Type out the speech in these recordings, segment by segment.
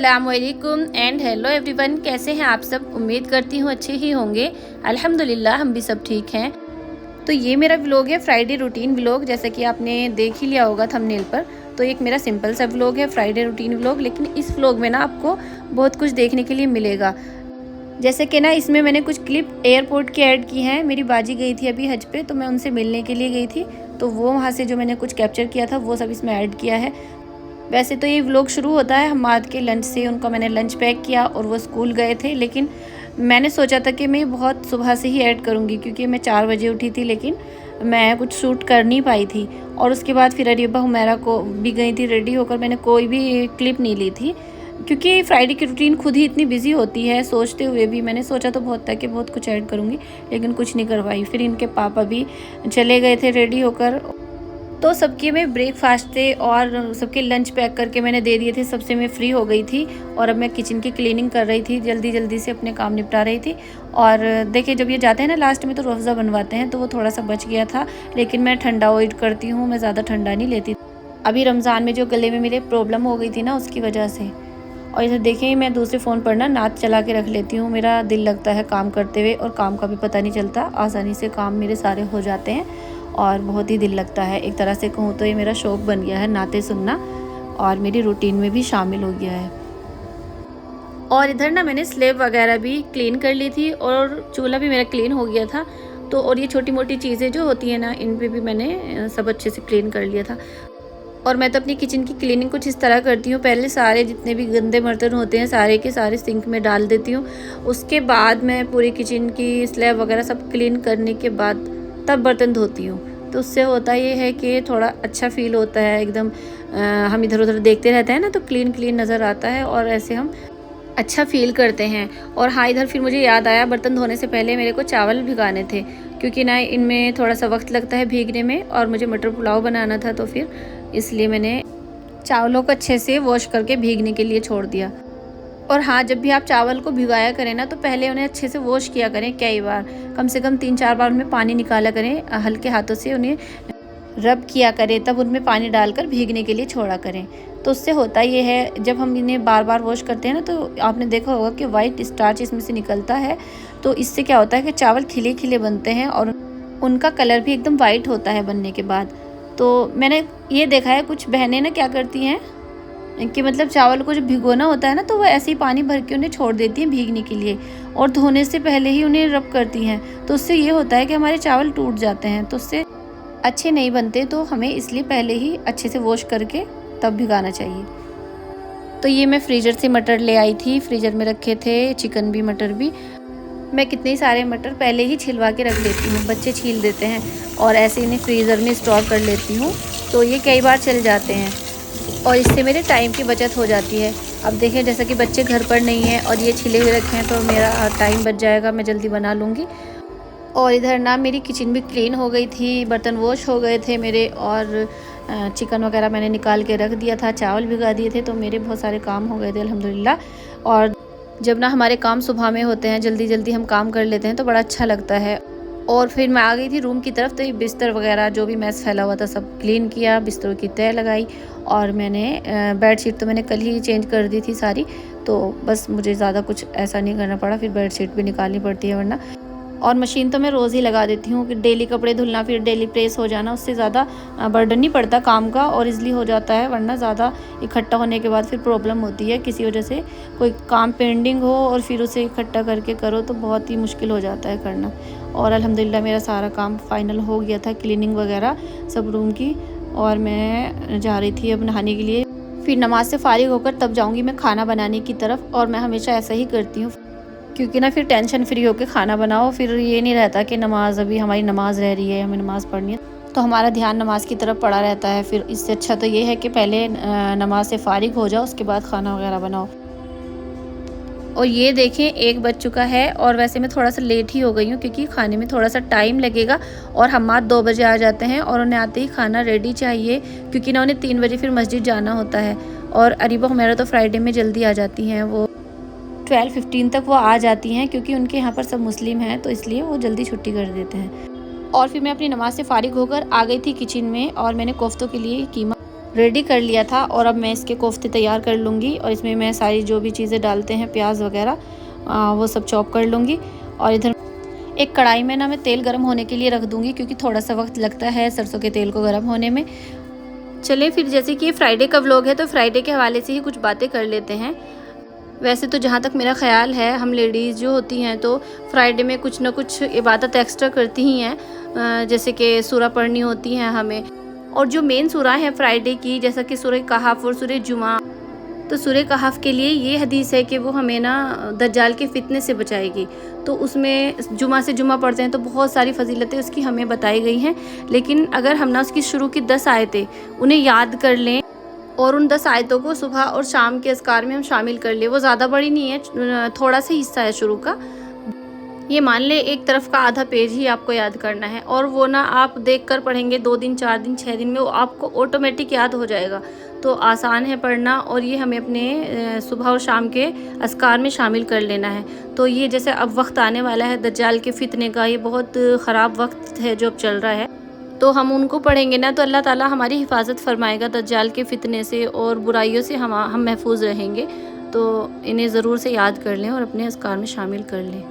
अस्सलामुअलैकुम and hello everyone. कैसे हैं आप सब? उम्मीद करती हूँ अच्छे ही होंगे। अल्हम्दुलिल्लाह हम भी सब ठीक हैं। तो ये मेरा व्लॉग है फ्राइडे रूटीन व्लॉग, जैसा कि आपने देख ही लिया होगा थंबनेल पर। तो एक मेरा सिंपल सा व्लॉग है फ्राइडे रूटीन व्लॉग, लेकिन इस व्लॉग में ना आपको बहुत कुछ देखने के लिए मिलेगा। जैसे कि ना इसमें मैंने कुछ क्लिप एयरपोर्ट की ऐड की हैं। मेरी बाजी गई थी अभी हज पे, तो मैं उनसे मिलने के लिए गई थी, तो वो वहाँ से जो मैंने कुछ कैप्चर किया था वो सब इसमें ऐड किया है। वैसे तो ये व्लॉग शुरू होता है हमाद के लंच से। उनका मैंने लंच पैक किया और वो स्कूल गए थे, लेकिन मैंने सोचा था कि मैं बहुत सुबह से ही ऐड करूँगी, क्योंकि मैं 4 बजे उठी थी, लेकिन मैं कुछ शूट कर नहीं पाई थी। और उसके बाद फिर अरीबा हुमैरा को भी गई थी रेडी होकर, मैंने कोई भी क्लिप नहीं ली थी, क्योंकि फ्राइडे की रूटीन खुद ही इतनी बिजी होती है। सोचते हुए भी मैंने सोचा तो बहुत था कि बहुत कुछ ऐड करूँगी, लेकिन कुछ नहीं करवाई। फिर इनके पापा भी चले गए थे रेडी होकर, तो सबके में ब्रेकफास्ट थे और सबके लंच पैक करके मैंने दे दिए थे। सबसे मैं फ्री हो गई थी और अब मैं किचन की क्लीनिंग कर रही थी, जल्दी जल्दी से अपने काम निपटा रही थी। और देखिए जब ये जाते हैं ना लास्ट में तो रोफ़ज़ा बनवाते हैं, तो वो थोड़ा सा बच गया था, लेकिन मैं ठंडा अवॉइड करती हूँ, मैं ज़्यादा ठंडा नहीं लेती। अभी रमज़ान में जो गले में मेरे प्रॉब्लम हो गई थी ना, उसकी वजह से। और इधर देखें मैं दूसरे फ़ोन पर ना नाच चला के रख लेती हूँ। मेरा दिल लगता है काम करते हुए, और काम का भी पता नहीं चलता, आसानी से काम मेरे सारे हो जाते हैं और बहुत ही दिल लगता है। एक तरह से कहूँ तो ये मेरा शौक़ बन गया है नाते सुनना, और मेरी रूटीन में भी शामिल हो गया है। और इधर ना मैंने स्लेब वगैरह भी क्लीन कर ली थी और चूल्हा भी मेरा क्लीन हो गया था। तो और ये छोटी मोटी चीज़ें जो होती हैं ना, इन पे भी मैंने सब अच्छे से क्लीन कर लिया था। और मैं तो अपनी किचन की क्लीनिंग कुछ इस तरह करती हूँ, पहले सारे जितने भी गंदे बर्तन होते हैं सारे के सारे सिंक में डाल देती हूँ। उसके बाद मैं पूरी किचन की स्लैब वगैरह सब क्लीन करने के बाद तब बर्तन धोती हूँ। तो उससे होता ये है कि थोड़ा अच्छा फ़ील होता है, एकदम हम इधर उधर देखते रहते हैं ना, तो क्लीन क्लीन नज़र आता है और ऐसे हम अच्छा फ़ील करते हैं। और हाँ, इधर फिर मुझे याद आया, बर्तन धोने से पहले मेरे को चावल भिगाने थे, क्योंकि ना इनमें थोड़ा सा वक्त लगता है भीगने में, और मुझे मटर पुलाव बनाना था, तो फिर इसलिए मैंने चावलों को अच्छे से वॉश करके भीगने के लिए छोड़ दिया। और हाँ, जब भी आप चावल को भिगाया करें ना, तो पहले उन्हें अच्छे से वॉश किया करें, कई बार, कम से कम 3-4 बार उनमें पानी निकाला करें, हल्के हाथों से उन्हें रब किया करें, तब उनमें पानी डालकर भीगने के लिए छोड़ा करें। तो उससे होता ये है, जब हम इन्हें बार बार वॉश करते हैं ना, तो आपने देखा होगा कि वाइट स्टार्च इसमें से निकलता है। तो इससे क्या होता है कि चावल खिले खिले बनते हैं और उनका कलर भी एकदम वाइट होता है बनने के बाद। तो मैंने ये देखा है कुछ बहनें ना क्या करती हैं कि मतलब चावल को जब भिगोना होता है ना, तो वो ऐसे ही पानी भर के उन्हें छोड़ देती हैं भीगने के लिए, और धोने से पहले ही उन्हें रब करती हैं। तो उससे ये होता है कि हमारे चावल टूट जाते हैं, तो उससे अच्छे नहीं बनते। तो हमें इसलिए पहले ही अच्छे से वॉश करके तब भिगाना चाहिए। तो ये मैं फ्रीज़र से मटर ले आई थी, फ्रीज़र में रखे थे चिकन भी मटर भी। मैं कितने सारे मटर पहले ही छिलवा के रख लेती हूँ, बच्चे छील देते हैं, और ऐसे इन्हें फ्रीज़र में स्टोर कर लेती हूँ, तो ये कई बार चल जाते हैं और इससे मेरे टाइम की बचत हो जाती है। अब देखें जैसा कि बच्चे घर पर नहीं हैं और ये छिले हुए रखे हैं, तो मेरा टाइम बच जाएगा, मैं जल्दी बना लूँगी। और इधर ना मेरी किचन भी क्लीन हो गई थी, बर्तन वॉश हो गए थे मेरे, और चिकन वगैरह मैंने निकाल के रख दिया था, चावल भिगा दिए थे, तो मेरे बहुत सारे काम हो गए थे अल्हम्दुलिल्लाह। और जब ना हमारे काम सुबह में होते हैं, जल्दी जल्दी हम काम कर लेते हैं, तो बड़ा अच्छा लगता है। और फिर मैं आ गई थी रूम की तरफ, तो ये बिस्तर वगैरह जो भी मैस फैला हुआ था सब क्लीन किया, बिस्तरों की तह लगाई, और मैंने बेडशीट तो मैंने कल ही चेंज कर दी थी सारी, तो बस मुझे ज़्यादा कुछ ऐसा नहीं करना पड़ा। फिर बेडशीट भी निकालनी पड़ती है वरना, और मशीन तो मैं रोज़ ही लगा देती हूँ कि डेली कपड़े धुलना, फिर डेली प्रेस हो जाना, उससे ज़्यादा बर्डन नहीं पड़ता काम का और इजली हो जाता है। वरना ज़्यादा इकट्ठा होने के बाद फिर प्रॉब्लम होती है, किसी वजह से कोई काम पेंडिंग हो और फिर उसे इकट्ठा करके करो तो बहुत ही मुश्किल हो जाता है करना। और अल्हम्दुलिल्लाह मेरा सारा काम फाइनल हो गया था, क्लीनिंग वगैरह सब रूम की, और मैं जा रही थी अब नहाने के लिए। फिर नमाज से फ़ारिग होकर तब जाऊँगी मैं खाना बनाने की तरफ, और मैं हमेशा ऐसा ही करती हूँ, क्योंकि ना फिर टेंशन फ्री होकर खाना बनाओ, फिर ये नहीं रहता कि नमाज़, अभी हमारी नमाज़ रह रही है, हमें नमाज़ पढ़नी है, तो हमारा ध्यान नमाज की तरफ पड़ा रहता है। फिर इससे अच्छा तो ये है कि पहले नमाज से फ़ारिग हो जाओ, उसके बाद खाना वगैरह बनाओ। और ये देखें 1 बज चुका है, और वैसे मैं थोड़ा सा लेट ही हो गई हूँ, क्योंकि खाने में थोड़ा सा टाइम लगेगा, और हमारे 2 बजे आ जाते हैं, और उन्हें आते ही खाना रेडी चाहिए, क्योंकि ना उन्हें 3 बजे फिर मस्जिद जाना होता है। और अरीबा हुमैरा तो फ्राइडे में जल्दी आ जाती हैं, वो 12:15 तक वो आ जाती हैं, क्योंकि उनके यहाँ पर सब मुस्लिम हैं, तो इसलिए वो जल्दी छुट्टी कर देते हैं। और फिर मैं अपनी नमाज़ से फ़ारिग होकर आ गई थी किचन में, और मैंने कोफ्तों के लिए कीमा रेडी कर लिया था और अब मैं इसके कोफ्ते तैयार कर लूँगी और इसमें मैं सारी जो भी चीज़ें डालते हैं प्याज वगैरह वो सब चॉप कर लूँगी। और इधर एक कढ़ाई में ना मैं तेल गर्म होने के लिए रख दूँगी, क्योंकि थोड़ा सा वक्त लगता है सरसों के तेल को गर्म होने में। चलिए फिर, जैसे कि फ्राइडे का व्लॉग है तो फ्राइडे के हवाले से ही कुछ बातें कर लेते हैं। वैसे तो जहाँ तक मेरा ख़्याल है, हम लेडीज़ जो होती हैं तो फ्राइडे में कुछ ना कुछ इबादत एक्स्ट्रा करती ही हैं, जैसे कि सूरा पढ़नी होती हैं हमें। और जो मेन सूरा है फ्राइडे की, जैसा कि सूरह कहफ और सूरह जुमा, तो सूरह कहफ के लिए ये हदीस है कि वो हमें ना दज्जाल के फितने से बचाएगी। तो उसमें जुमा से जुमा पढ़ते हैं तो बहुत सारी फजीलतें उसकी हमें बताई गई हैं। लेकिन अगर हम ना उसकी शुरू की 10 आयतें उन्हें याद कर लें और उन 10 आयतों को सुबह और शाम के अज़कार में हम शामिल कर लें, वो ज़्यादा बड़ी नहीं है, थोड़ा सा हिस्सा है शुरू का, ये मान ले एक तरफ का आधा पेज ही आपको याद करना है। और वो ना आप देख कर पढ़ेंगे 2 दिन 4 दिन 6 दिन में वो आपको ऑटोमेटिक याद हो जाएगा। तो आसान है पढ़ना और ये हमें अपने सुबह और शाम के अज़कार में शामिल कर लेना है। तो ये जैसे अब वक्त आने वाला है दज्जाल के फितने का, ये बहुत ख़राब वक्त है जो अब चल रहा है, तो हम उनको पढ़ेंगे ना तो अल्लाह ताला हमारी हिफाजत फरमाएगा दज्जाल के फितने से और बुराइयों से हम महफूज रहेंगे। तो इन्हें ज़रूर से याद कर लें और अपने अज़कार में शामिल कर लें।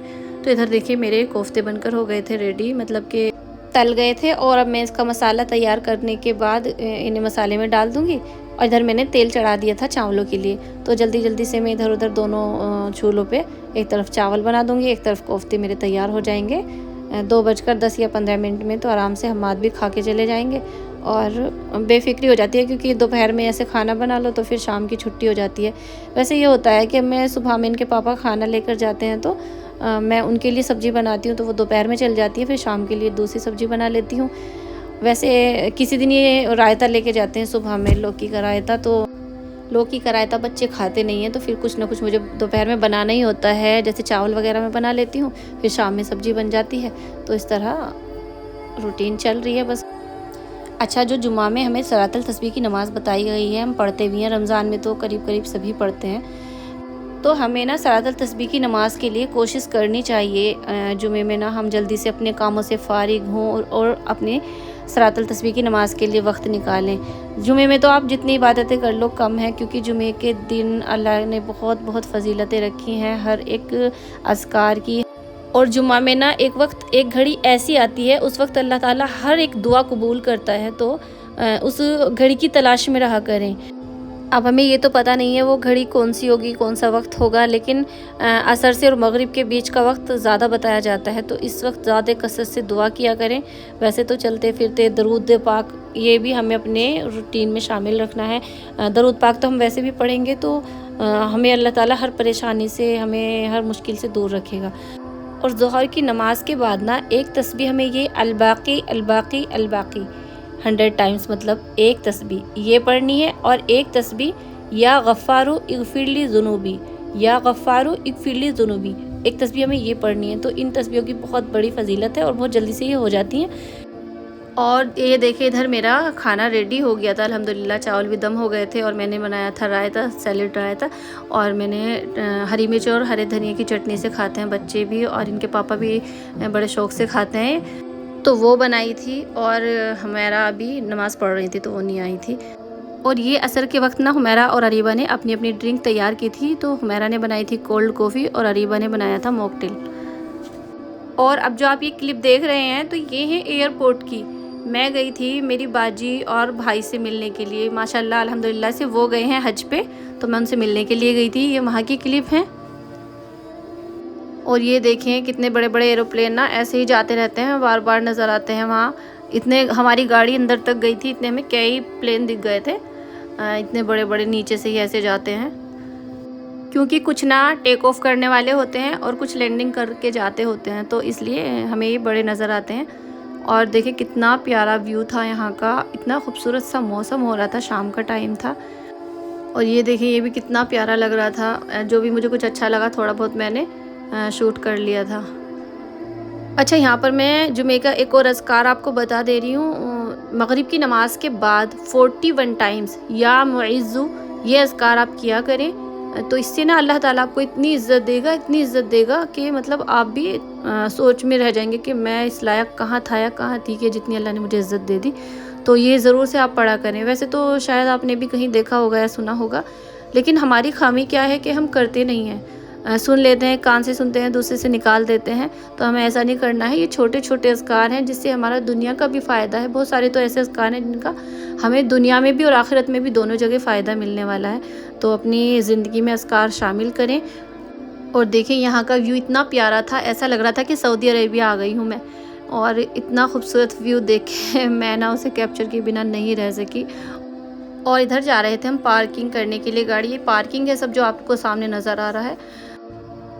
तो इधर देखिए मेरे कोफ्ते बनकर हो गए थे रेडी, मतलब कि तल गए थे। और अब मैं इसका मसाला तैयार करने के बाद इन्हें मसाले में डाल दूँगी। और इधर मैंने तेल चढ़ा दिया था चावलों के लिए, तो जल्दी जल्दी से मैं इधर उधर दोनों चूल्हों पे एक तरफ चावल बना दूँगी, एक तरफ कोफ्ते मेरे तैयार हो जाएंगे। 2:10 या 15 मिनट में तो आराम से हम भी खा के चले जाएंगे और बेफिक्री हो जाती है, क्योंकि दोपहर में ऐसे खाना बना लो तो फिर शाम की छुट्टी हो जाती है। वैसे ये होता है कि मैं सुबह में इनके पापा खाना लेकर जाते हैं तो मैं उनके लिए सब्ज़ी बनाती हूँ, तो वो दोपहर में चल जाती है, फिर शाम के लिए दूसरी सब्ज़ी बना लेती हूँ। वैसे किसी दिन ये रायता लेके जाते हैं सुबह में, लौकी का रायता, तो लौकी का रायता बच्चे खाते नहीं हैं, तो फिर कुछ ना कुछ मुझे दोपहर में बनाना ही होता है। जैसे चावल वगैरह मैं बना लेती हूँ, फिर शाम में सब्ज़ी बन जाती है। तो इस तरह रूटीन चल रही है बस। अच्छा, जो जुमा में हमें सलातुल तस्बीह की नमाज़ बताई गई है, हम पढ़ते भी हैं, रमज़ान में तो करीब करीब सभी पढ़ते हैं। तो हमें ना सलातुल तस्बीह की नमाज़ के लिए कोशिश करनी चाहिए जुमे में ना हम जल्दी से अपने कामों से फ़ारिग हों और अपने सलातुल तस्बीह की नमाज़ के लिए वक्त निकालें। जुमे में तो आप जितनी इबादतें कर लो कम है, क्योंकि जुमे के दिन अल्लाह ने बहुत बहुत फजीलतें रखी हैं हर एक अज़कार की। और जुमा में ना एक वक्त, एक घड़ी ऐसी आती है, उस वक्त अल्लाह ताला हर एक दुआ कबूल करता है, तो उस घड़ी की तलाश में रहा करें। अब हमें ये तो पता नहीं है वो घड़ी कौन सी होगी, कौन सा वक्त होगा, लेकिन असर से और मगरिब के बीच का वक्त ज़्यादा बताया जाता है, तो इस वक्त ज़्यादा कसरत से दुआ किया करें। वैसे तो चलते फिरते दरूद पाक, ये भी हमें अपने रूटीन में शामिल रखना है। दरूद पाक तो हम वैसे भी पढ़ेंगे तो हमें अल्लाह ताला हर परेशानी से, हमें हर मुश्किल से दूर रखेगा। और ज़ोहर की नमाज़ के बाद ना एक तस्बीह हमें ये अलबाक़ी अलबाक़ी अलबाक़ी 100 टाइम्स, मतलब एक तस्बीह ये पढ़नी है। और एक तस्बीह या गफ़ारू इग़फ़िरली ज़ुनूबी, या गफ़ारू इग़फ़िरली ज़ुनूबी, एक तस्बीह हमें ये पढ़नी है। तो इन तस्बीहों की बहुत बड़ी फजीलत है और बहुत जल्दी से ये हो जाती हैं। और ये देखिए इधर मेरा खाना रेडी हो गया था अल्हम्दुलिल्लाह, चावल भी दम हो गए थे और मैंने बनाया था रायता, सैलेड रायता। और मैंने हरी मिर्च और हरे धनिया की चटनी से खाते हैं बच्चे भी, और इनके पापा भी बड़े शौक़ से खाते हैं, तो वो बनाई थी। और हुमैरा अभी नमाज़ पढ़ रही थी तो वो नहीं आई थी। और ये असर के वक्त ना हुमैरा और अरीबा ने अपनी अपनी ड्रिंक तैयार की थी। तो हुमैरा ने बनाई थी कोल्ड कॉफ़ी और अरीबा ने बनाया था मॉकटेल। और अब जो आप ये क्लिप देख रहे हैं तो ये है एयरपोर्ट की। मैं गई थी मेरी बाजी और भाई से मिलने के लिए, माशाल्लाह अल्हम्दुलिल्लाह से वो गए हैं हज पे, तो मैं उनसे मिलने के लिए गई थी। ये वहाँ की क्लिप है। और ये देखें कितने बड़े बड़े एरोप्लेन ना ऐसे ही जाते रहते हैं, बार बार नज़र आते हैं वहाँ। इतने, हमारी गाड़ी अंदर तक गई थी, इतने हमें कई प्लेन दिख गए थे, इतने बड़े बड़े नीचे से ही ऐसे जाते हैं, क्योंकि कुछ ना टेक ऑफ करने वाले होते हैं और कुछ लैंडिंग करके जाते होते हैं, तो इसलिए हमें ये बड़े नज़र आते हैं। और देखिए कितना प्यारा व्यू था यहाँ का, इतना खूबसूरत सा मौसम हो रहा था, शाम का टाइम था। और ये देखिए ये भी कितना प्यारा लग रहा था। जो भी मुझे कुछ अच्छा लगा थोड़ा बहुत मैंने शूट कर लिया था। अच्छा, यहाँ पर मैं जुमे का एक और अज़कार आपको बता दे रही हूँ। मगरिब की नमाज़ के बाद 41 टाइम्स या मुइज़्ज़ु ये अज़कार आप किया करें, तो इससे ना अल्लाह ताला आपको इतनी इज़्ज़त देगा, इतनी इज़्ज़त देगा कि मतलब आप भी सोच में रह जाएंगे कि मैं इस लायक कहाँ था या कहाँ थी कि जितनी अल्लाह ने मुझे इज़्ज़त दे दी। तो ये ज़रूर से आप पढ़ा करें। वैसे तो शायद आपने भी कहीं देखा होगा या सुना होगा, लेकिन हमारी खामी क्या है कि हम करते नहीं हैं। सुन लेते हैं, कान से सुनते हैं, दूसरे से निकाल देते हैं। तो हमें ऐसा नहीं करना है। ये छोटे-छोटे अज़कार हैं जिससे हमारा दुनिया का भी फ़ायदा है। बहुत सारे तो ऐसे अज़कार हैं जिनका हमें दुनिया में भी और आखिरत में भी दोनों जगह फ़ायदा मिलने वाला है। तो अपनी ज़िंदगी में अज़कार शामिल करें। और देखिए यहाँ का व्यू इतना प्यारा था, ऐसा लग रहा था कि सऊदी अरेबिया आ गई हूँ मैं। और इतना खूबसूरत व्यू देख के मैं ना उसे कैप्चर किए बिना नहीं रह सकी। और इधर जा रहे थे हम पार्किंग करने के लिए गाड़ी। ये पार्किंग है सब जो आपको सामने नज़र आ रहा है।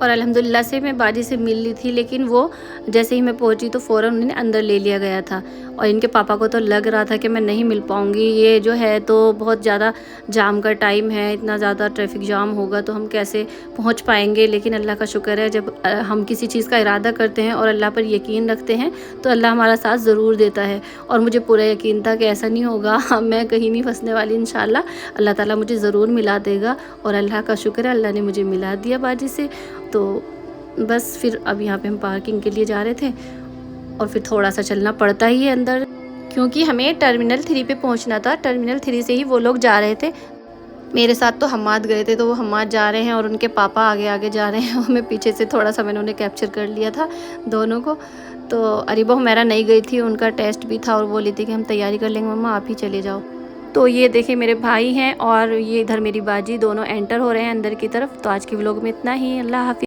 और अल्हम्दुलिल्लाह से मैं बाजी से मिल ली थी, लेकिन वो जैसे ही मैं पहुंची तो फ़ौरन उन्हें अंदर ले लिया गया था। और इनके पापा को तो लग रहा था कि मैं नहीं मिल पाऊंगी, ये जो है तो बहुत ज़्यादा जाम का टाइम है, इतना ज़्यादा ट्रैफिक जाम होगा तो हम कैसे पहुंच पाएंगे। लेकिन अल्लाह का शुक्र है, जब हम किसी चीज़ का इरादा करते हैं और अल्लाह पर यकीन रखते हैं तो अल्लाह हमारा साथ ज़रूर देता है। और मुझे पूरा यकीन था कि ऐसा नहीं होगा, मैं कहीं नहीं फंसने वाली, इंशाल्लाह अल्लाह ताला मुझे ज़रूर मिला देगा। और अल्लाह का शुक्र है, अल्लाह ने मुझे मिला दिया बाजी से। तो बस फिर अब यहाँ पे हम पार्किंग के लिए जा रहे थे और फिर थोड़ा सा चलना पड़ता ही है अंदर, क्योंकि हमें टर्मिनल 3 पे पहुँचना था। टर्मिनल 3 से ही वो लोग जा रहे थे। मेरे साथ तो हम्माद गए थे, तो वो हम्माद जा रहे हैं और उनके पापा आगे आगे जा रहे हैं और मैं पीछे से थोड़ा सा मैंने उन्हें कैप्चर कर लिया था दोनों को। तो अरीबा हुमैरा नहीं गई थी, उनका टेस्ट भी था और बोली थी कि हम तैयारी कर लेंगे मम्मा, आप ही चले जाओ। तो ये देखिए मेरे भाई हैं और ये इधर मेरी बाजी, दोनों एंटर हो रहे हैं अंदर की तरफ। तो आज की व्लॉग में इतना ही। अल्लाह हाफ़िज़।